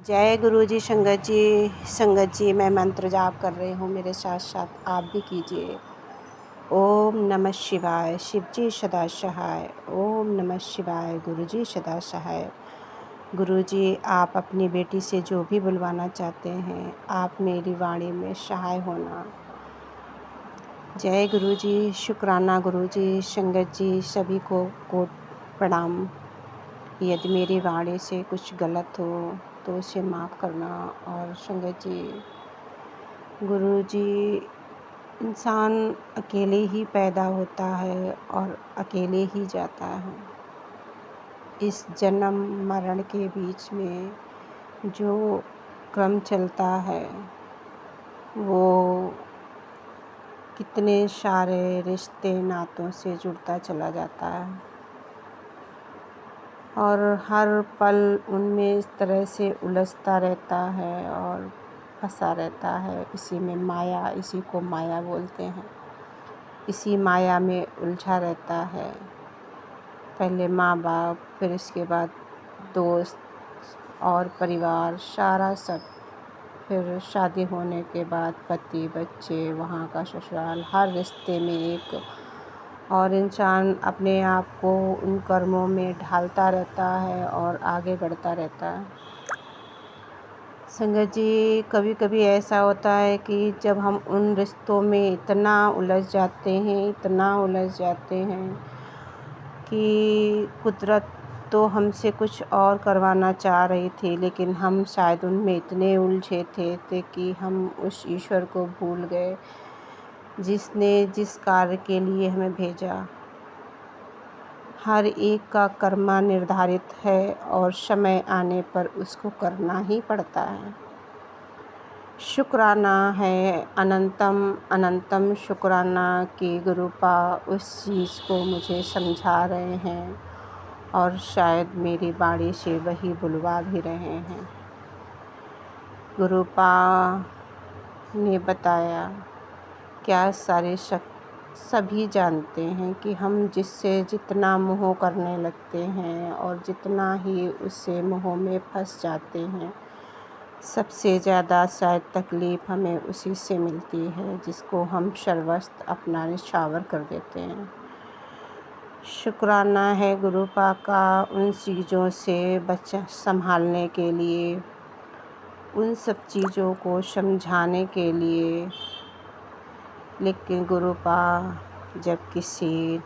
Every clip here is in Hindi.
जय गुरु जी। संगत जी मैं मंत्र जाप कर रही हूँ, मेरे साथ साथ आप भी कीजिए। ओम नमः शिवाय। शिव जी सदा सहाय। ओम नमः शिवाय। गुरु जी सदा सहाय। गुरु जी, आप अपनी बेटी से जो भी बुलवाना चाहते हैं, आप मेरी वाणी में सहाय होना। जय गुरु जी। शुक्राना गुरु जी। संगत जी सभी को कोट प्रणाम। यदि मेरी वाणी से कुछ गलत हो तो उसे माफ़ करना। और संगत जी, गुरु जी, इंसान अकेले ही पैदा होता है और अकेले ही जाता है। इस जन्म मरण के बीच में जो क्रम चलता है वो कितने सारे रिश्ते नातों से जुड़ता चला जाता है और हर पल उनमें इस तरह से उलझता रहता है और फंसा रहता है। इसी में माया, इसी को माया बोलते हैं। इसी माया में उलझा रहता है। पहले माँ बाप, फिर इसके बाद दोस्त और परिवार, सारा सब। फिर शादी होने के बाद पति, बच्चे, वहाँ का ससुराल, हर रिश्ते में एक और इंसान अपने आप को उन कर्मों में ढालता रहता है और आगे बढ़ता रहता है। संगत जी, कभी कभी ऐसा होता है कि जब हम उन रिश्तों में इतना उलझ जाते हैं कि कुदरत तो हमसे कुछ और करवाना चाह रही थी, लेकिन हम शायद उनमें इतने उलझे थे कि हम उस ईश्वर को भूल गए जिसने जिस कार्य के लिए हमें भेजा। हर एक का कर्मा निर्धारित है और समय आने पर उसको करना ही पड़ता है। शुक्राना है, अनंतम अनंतम शुक्राना कि गुरुपा उस चीज़ को मुझे समझा रहे हैं और शायद मेरी वाणी से वही बुलवा भी रहे हैं। गुरुपा ने बताया, क्या सारे सभी जानते हैं कि हम जिससे जितना मोह करने लगते हैं और जितना ही उससे मोह में फंस जाते हैं, सबसे ज़्यादा शायद तकलीफ़ हमें उसी से मिलती है जिसको हम सर्वस्व अपना निछावर कर देते हैं। शुक्राना है गुरुपा का उन चीज़ों से संभालने के लिए, उन सब चीज़ों को समझाने के लिए। लेकिन गुरुपा, जब किसी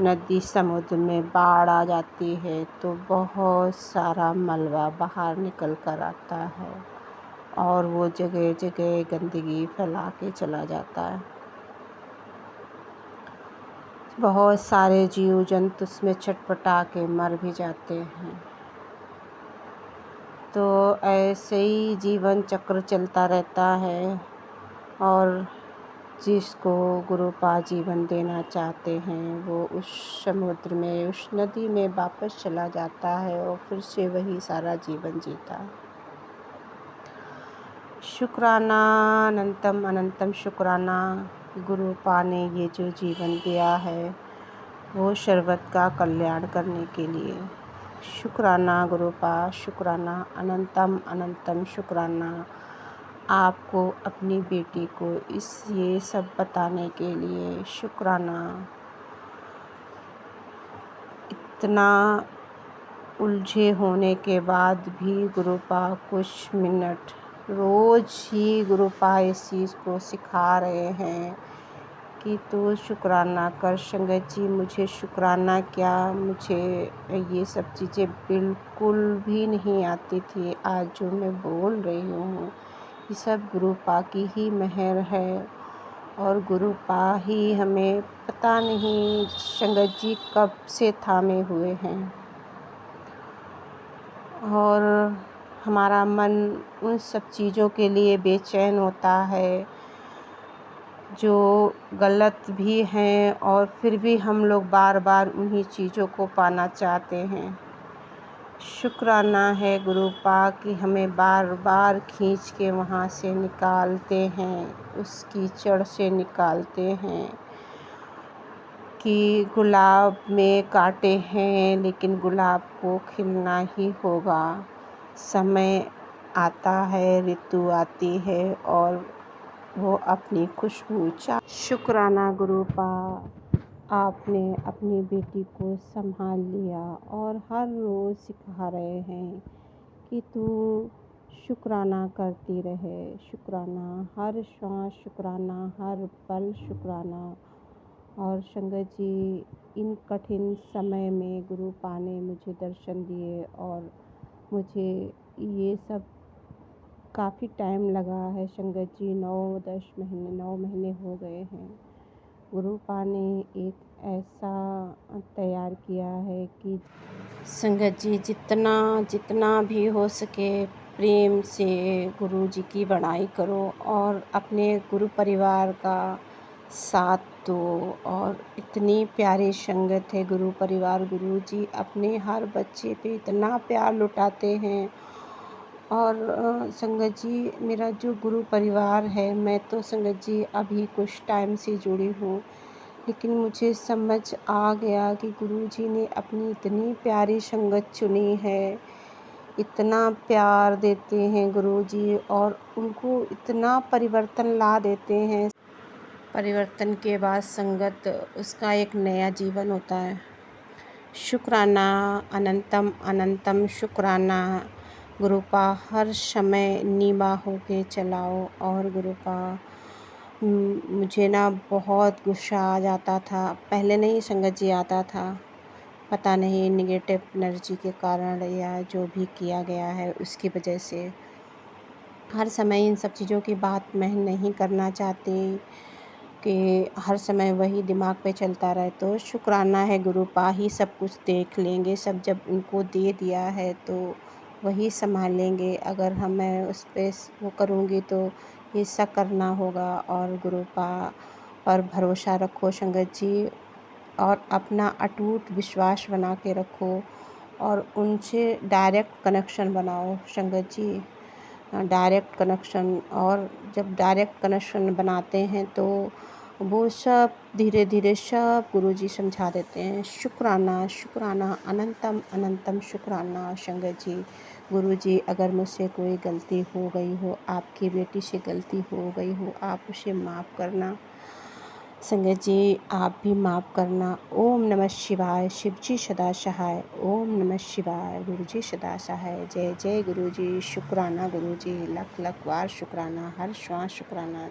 नदी समुद्र में बाढ़ आ जाती है तो बहुत सारा मलबा बाहर निकल कर आता है और वो जगह जगह गंदगी फैला के चला जाता है। बहुत सारे जीव जंतु उसमें छटपटा के मर भी जाते हैं। तो ऐसे ही जीवन चक्र चलता रहता है और जिसको गुरुपा जीवन देना चाहते हैं वो उस समुद्र में, उस नदी में वापस चला जाता है और फिर से वही सारा जीवन जीता है। शुक्राना, अनंतम अनंतम शुक्राना। गुरुपा ने ये जो जीवन दिया है वो सर्वत का कल्याण करने के लिए। शुक्राना गुरुपा, शुक्राना, अनंतम अनंतम शुक्राना आपको, अपनी बेटी को ये सब बताने के लिए। शुक्राना। इतना उलझे होने के बाद भी गुरुपा कुछ मिनट रोज़ ही गुरुपा इस चीज़ को सिखा रहे हैं कि तू शुक्राना कर। संगत जी, मुझे शुक्राना क्या, मुझे ये सब चीज़ें बिल्कुल भी नहीं आती थी। आज जो मैं बोल रही हूँ ये सब गुरुपा की ही मेहर है और गुरुपा ही हमें पता नहीं संगत जी कब से थामे हुए हैं और हमारा मन उन सब चीज़ों के लिए बेचैन होता है जो गलत भी हैं और फिर भी हम लोग बार बार उन्हीं चीज़ों को पाना चाहते हैं। शुक्राना है गुरुपा कि हमें बार बार खींच के वहाँ से निकालते हैं, उस कीचड़ से निकालते हैं कि गुलाब में कांटे हैं लेकिन गुलाब को खिलना ही होगा। समय आता है, ऋतु आती है और वो अपनी खुशबू चा शुक्राना गुरुपा, आपने अपनी बेटी को संभाल लिया और हर रोज़ सिखा रहे हैं कि तू शुक्राना करती रहे। शुक्राना, हर श्वास शुक्राना, हर पल शुक्राना। और संगत जी, इन कठिन समय में गुरुपा ने मुझे दर्शन दिए और मुझे ये सब काफ़ी टाइम लगा है संगत जी। 9 महीने हो गए हैं। गुरुपा ने एक ऐसा तैयार किया है कि संगत जी, जितना भी हो सके प्रेम से गुरु जी की बड़ाई करो और अपने गुरु परिवार का साथ दो। और इतनी प्यारी संगत है गुरु परिवार। गुरु जी अपने हर बच्चे पे इतना प्यार लुटाते हैं। और संगत जी, मेरा जो गुरु परिवार है, मैं तो संगत जी अभी कुछ टाइम से जुड़ी हूँ, लेकिन मुझे समझ आ गया कि गुरु जी ने अपनी इतनी प्यारी संगत चुनी है। इतना प्यार देते हैं गुरु जी और उनको इतना परिवर्तन ला देते हैं। परिवर्तन के बाद संगत उसका एक नया जीवन होता है। शुक्राना, अनंतम अनंतम शुक्राना। गुरुपा, हर समय नीवा होके चलाओ। और गुरुपा, मुझे ना बहुत गुस्सा आ जाता था, पहले नहीं संगत जी आता था, पता नहीं निगेटिव एनर्जी के कारण या जो भी किया गया है उसकी वजह से। हर समय इन सब चीज़ों की बात मैं नहीं करना चाहती कि हर समय वही दिमाग पे चलता रहे। तो शुक्राना है, गुरुपा ही सब कुछ देख लेंगे। सब जब उनको दे दिया है तो वही संभालेंगे। अगर मैं उस पे वो करूँगी तो ये सब करना होगा। और गुरुपा पर भरोसा रखो संगत जी और अपना अटूट विश्वास बना के रखो और उनसे डायरेक्ट कनेक्शन बनाओ संगत जी। Direct connection. और जब डायरेक्ट कनेक्शन बनाते हैं तो वो सब धीरे धीरे सब गुरुजी समझा देते हैं। शुक्राना, शुक्राना, अनंतम अनंतम शुक्राना संगत जी। गुरुजी, अगर मुझसे कोई गलती हो गई हो, आपकी बेटी से गलती हो गई हो, आप उसे माफ़ करना संगत जी, आप भी माफ़ करना। ओम नमः शिवाय, शिव जी सदा सहाय। ओम नमः शिवाय, गुरु जी सदा सहाय। जय जय गुरु जी। शुक्राना गुरु जी, लख लख बार शुक्राना, हर श्वास शुक्राना।